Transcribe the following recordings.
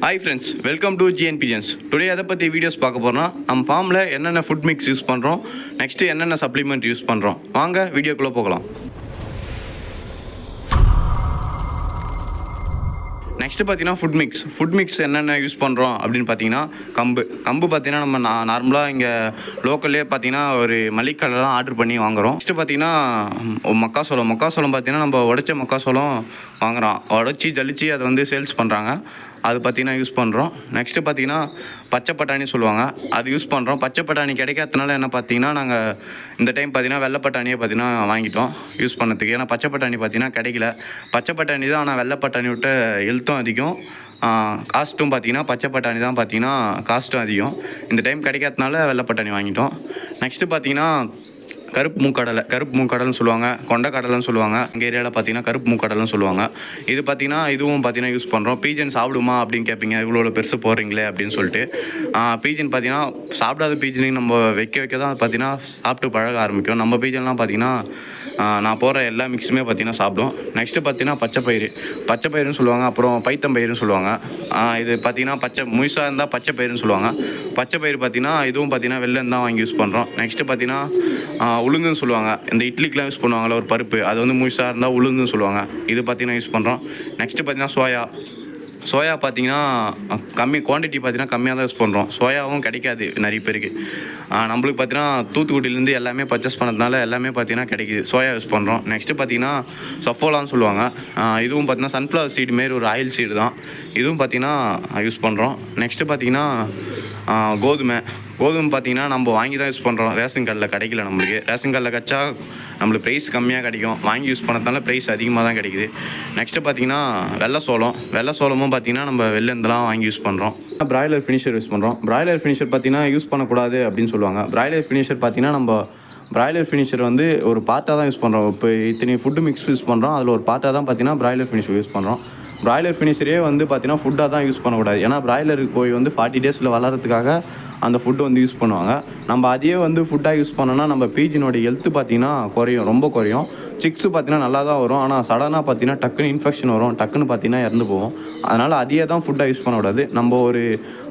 Hi friends, welcome to Pigeons. Today எதை பற்றி videos பார்க்க போகிறோம்னா நம்ம ஃபார்மில் என்னென்ன ஃபுட் மிக்ஸ் யூஸ் பண்ணுறோம், நெக்ஸ்ட்டு என்னென்ன சப்ளிமெண்ட் யூஸ் பண்ணுறோம். வாங்க வீடியோக்குள்ளே போகலாம். நெக்ஸ்ட்டு பார்த்தீங்கன்னா ஃபுட் மிக்ஸ் என்னென்ன யூஸ் பண்ணுறோம் அப்படின்னு பார்த்தீங்கன்னா கம்பு பார்த்தீங்கன்னா நம்ம நார்மலாக இங்கே லோக்கல்லே பார்த்தீங்கன்னா ஒரு மளிகைக்கடையில் தான் ஆர்டர் பண்ணி வாங்குகிறோம். நெக்ஸ்ட்டு பார்த்தீங்கன்னா மக்காசோளம் பார்த்தீங்கன்னா நம்ம உடைச்ச மக்காசோளம் வாங்குகிறோம், உடச்சி ஜலிச்சு அதை வந்து சேல்ஸ் பண்ணுறாங்க, அது பார்த்திங்கன்னா யூஸ் பண்ணுறோம். நெக்ஸ்ட்டு பார்த்திங்கன்னா பச்சை பட்டாணி சொல்லுவாங்க, அது யூஸ் பண்ணுறோம். பச்சை பட்டாணி கிடைக்காதனால என்ன பார்த்திங்கன்னா நாங்கள் இந்த டைம் பார்த்திங்கன்னா வெள்ளை பட்டாணியை பார்த்திங்கன்னா வாங்கிட்டோம் யூஸ் பண்ணதுக்கு. ஏன்னா பச்சை பட்டாணி பார்த்திங்கன்னா கிடைக்கல. பச்சை பட்டாணி தான், ஆனால் வெள்ளை பட்டாணி விட்டு ஹெல்த்தும் அதிகம், காஸ்ட்டும் பார்த்திங்கன்னா பச்சை பட்டாணி தான் பார்த்திங்கன்னா காஸ்ட்டும் அதிகம். இந்த டைம் கிடைக்காதனால வெள்ளை பட்டாணி வாங்கிட்டோம். நெக்ஸ்ட்டு பார்த்திங்கன்னா கருப்பு மூக்கடலைன்னு சொல்லுவாங்க, கொண்டைக்கடலைன்னு சொல்லுவாங்க. எங்கள் ஏரியாவில் பார்த்தீங்கன்னா கருப்பு மூக்கடலைன்னு சொல்லுவாங்க. இது பார்த்தீங்கன்னா இதுவும் பார்த்தீங்கன்னா யூஸ் பண்ணுறோம். பீஜன் சாப்பிடுமா அப்படின்னு கேட்பீங்க, இவ்வளோ பெருசு போடுறீங்களே அப்படின்னு சொல்லிட்டு. பீஜன் பார்த்தீங்கன்னா சாப்பிடாத பீஜனையும் நம்ம வைக்க தான் பார்த்தீங்கன்னா சாப்பிட்டு பழக ஆரம்பிக்கும். நம்ம பீஜன்லாம் பார்த்தீங்கன்னா நான் போடுற எல்லா மிக்ஸுமே பார்த்தீங்கன்னா சாப்பிடும். நெக்ஸ்ட்டு பார்த்தீங்கன்னா பச்சை பயிருன்னு சொல்லுவாங்க, அப்புறம் பைத்தம்பயிருன்னு சொல்லுவாங்க. இது பார்த்தீங்கன்னா முழுசாக இருந்தால் பச்சை பயிருன்னு சொல்லுவாங்க. பச்சை பயிர் பார்த்தீங்கன்னா இதுவும் பார்த்தீங்கன்னா வெளிலேருந்து தான் வாங்கி யூஸ் பண்ணுறோம். நெக்ஸ்ட்டு பார்த்தீங்கன்னா உளுந்துன்னு சொல்லுவாங்க, இந்த இட்லிக்கெலாம் யூஸ் பண்ணுவாங்கள்ல ஒரு பருப்பு, அது வந்து முழுசாக இருந்தால் உளுந்துன்னு சொல்லுவாங்க. இது பார்த்தீங்கன்னா யூஸ் பண்ணுறோம். நெக்ஸ்ட்டு பார்த்தீங்கன்னா சோயா பார்த்தீங்கன்னா குவான்டிட்டி பார்த்தீங்கன்னா கம்மியாக தான் யூஸ் பண்ணுறோம். சோயாவும் கிடைக்காது நிறைய பேருக்கு. நம்மளுக்கு பார்த்தீங்கன்னா தூத்துக்குடியிலேருந்து எல்லாமே பர்ச்சேஸ் பண்ணதுனால எல்லாமே பார்த்தீங்கன்னா கிடைக்கிது. சோயா யூஸ் பண்ணுறோம். நெக்ஸ்ட்டு பார்த்தீங்கன்னா சஃபோலான்னு சொல்லுவாங்க, இதுவும் பார்த்தீங்கன்னா சன்ஃப்ளவர் சீடு மாரி ஒரு ஆயில் சீடு தான், இதுவும் பார்த்தீங்கன்னா யூஸ் பண்ணுறோம். நெக்ஸ்ட்டு பார்த்தீங்கன்னா கோதுமை பார்த்தீங்கன்னா நம்ம வாங்கி தான் யூஸ் பண்ணுறோம். ரேஷன் கார்டில் கிடைக்கல. ரேஷன் கார்டில் கிடச்சா நம்மளுக்கு ப்ரைஸ் கம்மியாக கிடைக்கும், வாங்கி யூஸ் பண்ணதுனால ப்ரைஸ் அதிகமாக தான் கிடைக்குது. நெக்ஸ்ட்டு பார்த்தீங்கன்னா வெள்ளை சோளமும் பார்த்தீங்கன்னா நம்ம வெளிலேருந்துலாம் வாங்கி யூஸ் பண்ணுறோம். பிராய்லர் ஃபினிஷர் யூஸ் பண்ணுறோம். பிராய்லர் ஃபினிஷர் பார்த்தீங்கன்னா யூஸ் பண்ணக்கூடாது அப்படின்னு சொல்லுவாங்க. பிராய்லர் ஃபினிஷர் பார்த்தீங்கன்னா நம்ம பிராய்லர் ஃபினிஷர் வந்து ஒரு பார்ட்டாக தான் யூஸ் பண்ணுறோம். இப்போ இத்தனை ஃபுட்டு மிக்ஸ் யூஸ் பண்ணுறோம், அதில் ஒரு பார்ட்டாக தான் பார்த்தீங்கன்னா பிராய்லர் ஃபினிஷர் யூஸ் பண்ணுறோம். பிராய்லர் ஃபினிஷரே வந்து பார்த்தீங்கன்னா ஃபுட்டாக தான் யூஸ் பண்ணக்கூடாது. ஏன்னா பிராய்லர் கோழி வந்து 40 டேஸில் வளர்கிறதுக்காக அந்த ஃபுட்டு வந்து யூஸ் பண்ணுவாங்க. நம்ம அதையே வந்து ஃபுட்டாக யூஸ் பண்ணோன்னா நம்ம பீஜினோட ஹெல்த்து பார்த்திங்கன்னா ரொம்ப குறையும். சிக்ஸு பார்த்திங்கன்னா நல்லா தான் வரும், ஆனால் சடனாக பார்த்திங்கன்னா டக்குன்னு இன்ஃபெக்ஷன் வரும், டக்குன்னு பார்த்திங்கன்னா இறந்து போகும். அதனால் அதையே தான் ஃபுட்டாக யூஸ் பண்ணக்கூடாது. நம்ம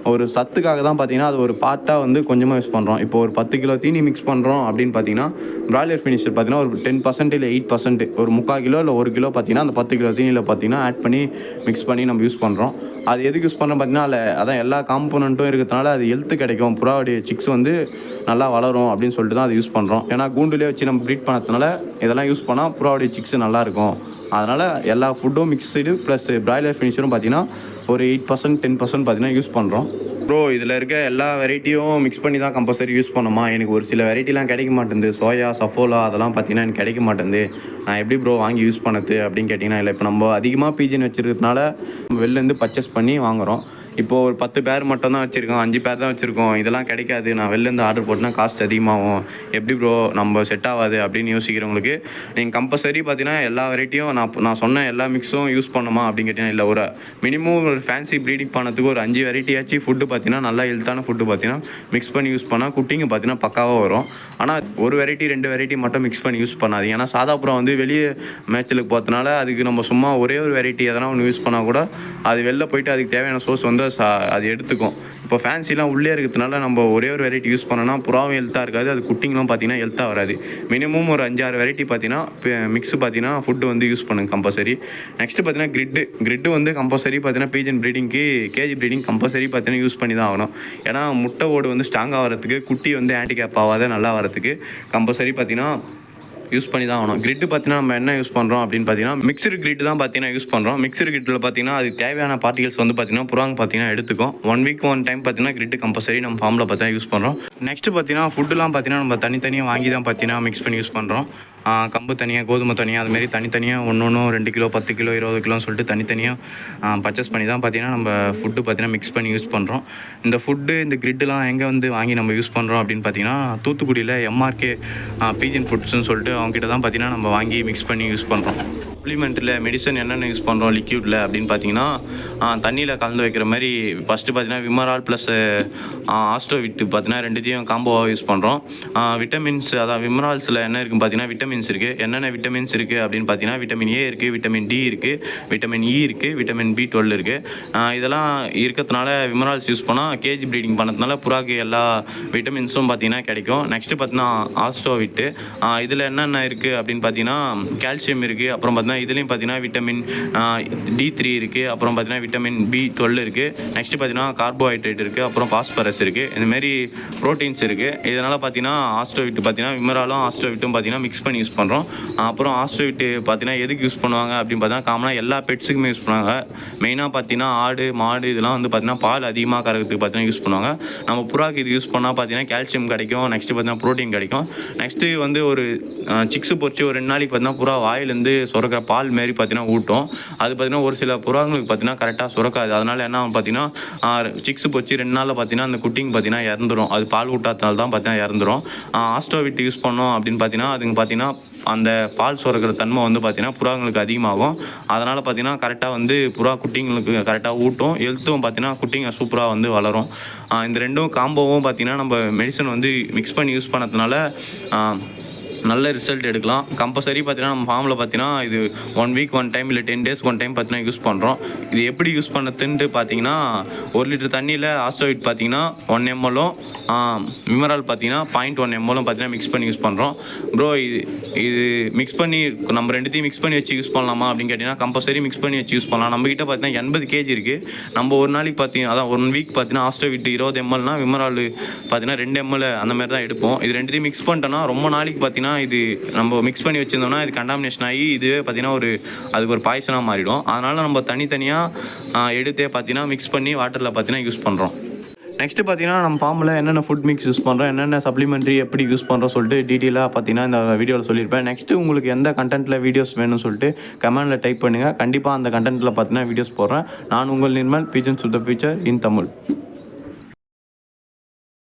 ஒரு சத்துக்காக தான் பார்த்திங்கன்னா அது ஒரு பார்ட்டாக வந்து கொஞ்சமாக யூஸ் பண்ணுறோம். இப்போ ஒரு 10 கிலோ தீனி மிக்ஸ் பண்ணுறோம் அப்படின்னு பார்த்திங்கன்னா பிராய்லர் ஃபினிஷர் பார்த்திங்கன்னா ஒரு 10% இல்லை 8%, ஒரு 3/4 கிலோ இல்லை 1 கிலோ பார்த்திங்கன்னா அந்த 10 கிலோ தீனியில் பார்த்திங்கன்னா ஆட் பண்ணி மிக்ஸ் பண்ணி நம்ம யூஸ் பண்ணுறோம். அது எதுக்கு யூஸ் பண்ணுறோம் பார்த்திங்கன்னா அதான் எல்லா காம்போனண்ட்டும் இருக்கிறதுனால அது ஹெல்த்து கிடைக்கும், புறாவுடைய சிக்ஸ் வந்து நல்லா வளரும் அப்படின்னு சொல்லிட்டு தான் அது யூஸ் பண்ணுறோம். ஏன்னா கூண்டுலேயே வச்சு நம்ம ப்ரீட் பண்ணதுனால இதெல்லாம் யூஸ் பண்ணால் புறாவுடைய சிக்ஸ் நல்லாயிருக்கும். அதனால் எல்லா ஃபுட்டும் மிக்ஸ்டு ப்ளஸ் பிராய்லர் ஃபினிஷரும் பார்த்திங்கன்னா ஒரு 8% 10% பார்த்திங்கன்னா யூஸ் பண்ணுறோம். ப்ரோ இதில் இருக்க எல்லா வெரைட்டியும் மிக்ஸ் பண்ணி தான் கம்பல்சரி யூஸ் பண்ணுமா? எனக்கு ஒரு சில வெரைட்டிலாம் கிடைக்க மாட்டேங்குது, சோயா சஃபோலா அதெல்லாம் பார்த்திங்கன்னா எனக்கு கிடைக்க மாட்டேங்குது, நான் எப்படி ப்ரோ வாங்கி யூஸ் பண்ணது அப்படின்னு கேட்டிங்கன்னா இல்லை. இப்போ நம்ம அதிகமாக பீஜன் வச்சுருக்கிறதுனால நம்ம வெளிலேருந்து பர்ச்சேஸ் பண்ணி வாங்குகிறோம். இப்போது ஒரு 10 பேர் மட்டும் தான் வச்சுருக்கோம், 5 பேர் தான் வச்சுருக்கோம், இதெல்லாம் கிடைக்காது, நான் வெளிலேருந்து ஆர்டர் போட்டேன்னா காஸ்ட் அதிகமாகும், எப்படி ப்ரோ நம்ம செட் ஆகாது அப்படின்னு யோசிக்கிறவங்களுக்கு நீங்கள் கம்பல்சரி பார்த்தீங்கன்னா எல்லா வெரைட்டியும் நான் சொன்ன எல்லா மிக்ஸும் யூஸ் பண்ணுமா அப்படின்னு கேட்டிங்கன்னா இல்லை. ஒரு மினிமம் ஒரு ஃபேன்சி ப்ரீடிங் பண்ணதுக்கு ஒரு 5 வெரைட்டியாச்சும் ஃபுட்டு பார்த்தீங்கன்னா நல்லா ஹெல்த்தான ஃபுட்டு பார்த்தீங்கன்னா மிக்ஸ் பண்ணி யூஸ் பண்ணால் குட்டிங்க பார்த்தீங்கன்னா பக்காவாக வரும். ஆனால் ஒரு வெரைட்டி 2 வெரைட்டி மட்டும் மிக்ஸ் பண்ணி யூஸ் பண்ணாதீங்க. ஏன்னா சாதாப்புறம் வந்து வெளியே மேட்சுக்கு போகிறதுனால அதுக்கு நம்ம சும்மா ஒரே ஒரு வெரைட்டி எதனா ஒன்று யூஸ் பண்ணால் கூட அது வெளில போயிட்டு அதுக்கு தேவையான சோர்ஸ் வந்து அது எடுத்துக்கும். இப்போ ஃபேன்சிலாம் உள்ளே இருக்கிறதுனால நம்ம ஒரே ஒரு வெரைட்டி யூஸ் பண்ணோன்னா புறாவும் ஹெல்த்தாக இருக்காது, அது குட்டிங்களும் பார்த்தீங்கன்னா ஹெல்த்தாக வராது. மினிமம் ஒரு 5-6 வெரைட்டி பார்த்தீங்கன்னா மிக்ஸு பார்த்தீங்கன்னா ஃபுட்டு வந்து யூஸ் பண்ணுங்க கம்பல்சரி. நெக்ஸ்ட்டு பார்த்தீங்கன்னா கிரிட்டு வந்து கம்பல்சரி பார்த்தீங்கன்னா பீஜன் ப்ரீடிங்க்கு கேஜி ப்ரீடிங் கம்பல்சரி பார்த்தீங்கன்னா யூஸ் பண்ணி தான் ஆகணும். ஏன்னா முட்டை ஓடு வந்து ஸ்ட்ராங்காக வரதுக்கு, குட்டி வந்து ஹேண்டிகேப் ஆகாத நல்லா வரதுக்கு கம்பல்சரி பார்த்தீங்கன்னா யூஸ் பண்ணி தான் ஆகணும். கிரிட்டு பார்த்தீங்கன்னா நம்ம என்ன யூஸ் பண்ணுறோம் அப்படின்னு பார்த்தீங்கன்னா மிக்சடு கிரிட்டு தான் பார்த்தீங்கன்னா யூஸ் பண்ணுறோம். மிக்சடு கிரிட்டில் பார்த்தீங்கன்னா அது தேவையான பார்ட்டிகல்ஸ் வந்து பார்த்தீங்கன்னா புறாங்க பார்த்தீங்கன்னா எடுத்துக்கும். 1 வீக் 1 டைம் பார்த்தீங்கன்னா கிரிட்டு கம்பல்சரி நம்ம ஃபார்மில் பார்த்தீங்கன்னா யூஸ் பண்ணுறோம். நெக்ஸ்ட்டு பார்த்தீங்கன்னா ஃபுட்டுலாம் பார்த்தீங்கன்னா நம்ம தனித்தனியாக வாங்கி தான் பார்த்தீங்கன்னா மிக்ஸ் பண்ணி யூஸ் பண்ணுறோம். கம்பு தனியாக, கோதுமை தனியாக, அதுமாரி தனித்தனியாக 2 கிலோ 10 கிலோ 20 கிலோன்னு சொல்லிட்டு தனித்தனியாக பர்ச்சேஸ் பண்ணி தான் பார்த்தீங்கன்னா நம்ம ஃபுட்டு பார்த்தீங்கன்னா மிக்ஸ் பண்ணி யூஸ் பண்ணுறோம். இந்த ஃபுட்டு இந்த கிரிட்டெலாம் எங்கே வந்து வாங்கி நம்ம யூஸ் பண்ணுறோம் அப்படின்னு பார்த்தீங்கன்னா தூத்துக்குடியில் MRK பீஜன் ஃபுட்ஸ்ன்னு சொல்லிட்டு அவங்ககிட்ட தான் பார்த்தீங்கன்னா நம்ம வாங்கி மிக்ஸ் பண்ணி யூஸ் பண்ணுறோம். சப்ளிமெண்ட்டில் மெடிசன் என்னென்ன யூஸ் பண்ணுறோம் லிக்யூடில் அப்படின்னு பார்த்தீங்கன்னா தண்ணியில் கலந்து வைக்கிற மாதிரி ஃபஸ்ட்டு பார்த்தீங்கன்னா விமரால் ப்ளஸ் ஆஸ்ட்ரோவிட் பார்த்தீங்கன்னா ரெண்டுத்தையும் காம்போவாக யூஸ் பண்ணுறோம். விட்டமின்ஸ் அதான் விமரால்ஸில் என்ன இருக்குன்னு பார்த்தீங்கன்னா விட்டமின்ஸ் இருக்குது. என்னென்ன விட்டமின்ஸ் இருக்குது அப்படின்னு பார்த்தீங்கன்னா விட்டமின் ஏ இருக்குது, விட்டமின் டி இருக்குது, விட்டமின் இ இருக்குது, விட்டமின் B12 இருக்குது. இதெல்லாம் இருக்கிறதுனால விமரால்ஸ் யூஸ் பண்ணால் கேஜ் ப்ரீடிங் பண்ணதுனால புறாக்கு எல்லா விட்டமின்ஸும் பார்த்தீங்கன்னா கிடைக்கும். நெக்ஸ்ட்டு பார்த்தீங்கன்னா ஆஸ்ட்ரோவிட்டு இதில் என்னென்ன இருக்குது அப்படின்னு பார்த்தீங்கன்னா கால்சியம் இருக்குது. அப்புறம் பார்த்தீங்கன்னா இதுலேயும் பார்த்தீங்கன்னா விட்டமின் D3 இருக்குது. அப்புறம் பார்த்தீங்கன்னா விட்டமின் B12 இருக்குது. நெக்ஸ்ட்டு பார்த்தீங்கன்னா கார்போஹைட்ரேட் இருக்குது. அப்புறம் பாஸ்பரஸ் இருக்குது. இந்தமாரி ப்ரோட்டீன்ஸ் இருக்குது. இதனால் பார்த்தீங்கன்னா ஆஸ்ட்ரோவிட்டு பார்த்தீங்கன்னா விமராலும் ஆஸ்ட்ரோவிட்டும் பார்த்தீங்கன்னா மிக்ஸ் பண்ணி யூஸ் பண்ணுறோம். அப்புறம் ஆஸ்ட்ரோவிட்டு பார்த்தீங்கன்னா எதுக்கு யூஸ் பண்ணுவாங்க அப்படின்னு பார்த்தீங்கன்னா காமனாக எல்லா பெட்ஸுக்குமே யூஸ் பண்ணுவாங்க. மெயினாக பார்த்தீங்கன்னா ஆடு மாடு இதெல்லாம் வந்து பார்த்தீங்கன்னா பால் அதிகமாக கறக்கிறதுக்கு பார்த்தீங்கன்னா யூஸ் பண்ணுவாங்க. நம்ம புறாக்கு இது யூஸ் பண்ணால் பார்த்தீங்கன்னா கால்சியம் கிடைக்கும். நெக்ஸ்ட்டு பார்த்தீங்கன்னா ப்ரோட்டீன் கிடைக்கும். நெக்ஸ்ட்டு வந்து ஒரு சிக்ஸு பொறிச்சு ஒரு 2 நாளைக்கு பார்த்தீங்கன்னா புறா வாயிலேருந்து சுரக்கிற பால் மாரி பார்த்தீங்கன்னா ஊட்டும். அது பார்த்தீங்கன்னா ஒரு சில புறாங்களுக்கு பார்த்தீங்கன்னா கரெக்டாக சுரக்காது. அதனால் என்ன பார்த்தீங்கன்னா சிக்ஸு பொறிச்சு 2 நாளில் பார்த்தீங்கன்னா அந்த குட்டிங்க பார்த்தீங்கன்னா இறந்துடும். அது பால் ஊட்டாதனால தான் பார்த்தீங்கன்னா இறந்துடும். ஆஸ்ட்ரோவிட் யூஸ் பண்ணோம் அப்படின்னு பார்த்தீங்கன்னா அதுங்க பார்த்தீங்கன்னா அந்த பால் சுரக்கிற தன்மை வந்து பார்த்தீங்கன்னா புறாங்களுக்கு அதிகமாகும். அதனால் பார்த்தீங்கன்னா கரெக்டாக வந்து புறா குட்டிங்களுக்கு கரெக்டாக ஊட்டும். ஹெல்த்தும் பார்த்தீங்கன்னா குட்டிங்க சூப்பராக வந்து வளரும். இந்த ரெண்டும் காம்போவும் பார்த்தீங்கன்னா நம்ம மெடிசன் வந்து மிக்ஸ் பண்ணி யூஸ் பண்ணதுனால நல்ல ரிசல்ட் எடுக்கலாம். கம்பல்சரி பார்த்தீங்கன்னா நம்ம ஃபார்மில் பார்த்தீங்கன்னா இது 1 வீக் 1 டைம் இல்லை 10 டேஸ் 1 டைம் பார்த்தீங்கன்னா யூஸ் பண்ணுறோம். இது எப்படி யூஸ் பண்ணதுன்ட்டு பார்த்தீங்கன்னா 1 லிட்டர் தண்ணியில் ஆஸ்ட்ரோவிட் பார்த்தீங்கன்னா 1 ml விமரால் பார்த்தீங்கன்னா 0.1 ml பார்த்தீங்கன்னா மிக்ஸ் பண்ணி யூஸ் பண்ணுறோம். ப்ரோ இது மிக்ஸ் பண்ணி நம்ம ரெண்டுத்தையும் மிக்ஸ் பண்ணி வச்சு யூஸ் பண்ணலாமா அப்படின்னு கேட்டிங்கன்னா கம்பல்சரி மிக்ஸ் பண்ணி வச்சு யூஸ் பண்ணலாம். நம்மகிட்ட பார்த்தீங்கன்னா 80 kg இருக்குது. நம்ம ஒரு நாளைக்கு பார்த்தீங்கன்னா அதான் 1 வீக் பார்த்தீங்கன்னா ஆஸ்ட்ரோவிட் 20 ml விமரால் பார்த்தீங்கன்னா 2 ml அந்த மாதிரி தான் எடுப்போம். இது ரெண்டுத்தையும் மிக்ஸ் பண்ணிட்டோன்னா ரொம்ப நாளைக்கு பார்த்தீங்கன்னா இது நம்ம மிக்ஸ் பண்ணி வச்சுருந்தோம்னா இது கண்டாமினேஷன் ஆகி இதுவே பார்த்தீங்கன்னா அதுக்கு ஒரு பாய்சனாக மாறிடும். அதனால் நம்ம தனித்தனியாக எடுத்தே பார்த்தீங்கன்னா மிக்ஸ் பண்ணி வாட்டரில் பார்த்தீங்கன்னா யூஸ் பண்ணுறோம். நெக்ஸ்ட்டு பார்த்தீங்கன்னா நம்ம ஃபார்மில் என்னென்ன ஃபுட் மிக்ஸ் யூஸ் பண்ணுறோம், என்னென்ன சப்ளிமெண்ட்ரி எப்படி யூஸ் பண்ணுறோம் சொல்லிட்டு டீட்டெயிலாக பார்த்தீங்கன்னா இந்த வீடியோவில் சொல்லியிருப்பேன். நெக்ஸ்ட்டு உங்களுக்கு எந்த கண்டென்ட்டில் வீடியோஸ் வேணும்னு சொல்லிட்டு கமெண்டில் டைப் பண்ணுங்கள். கண்டிப்பாக அந்த கண்டென்ட்டில் பார்த்தீங்கன்னா வீடியோஸ் போடுறேன். நான் உங்கள் Nirmal Pigeons to the future in Tamil.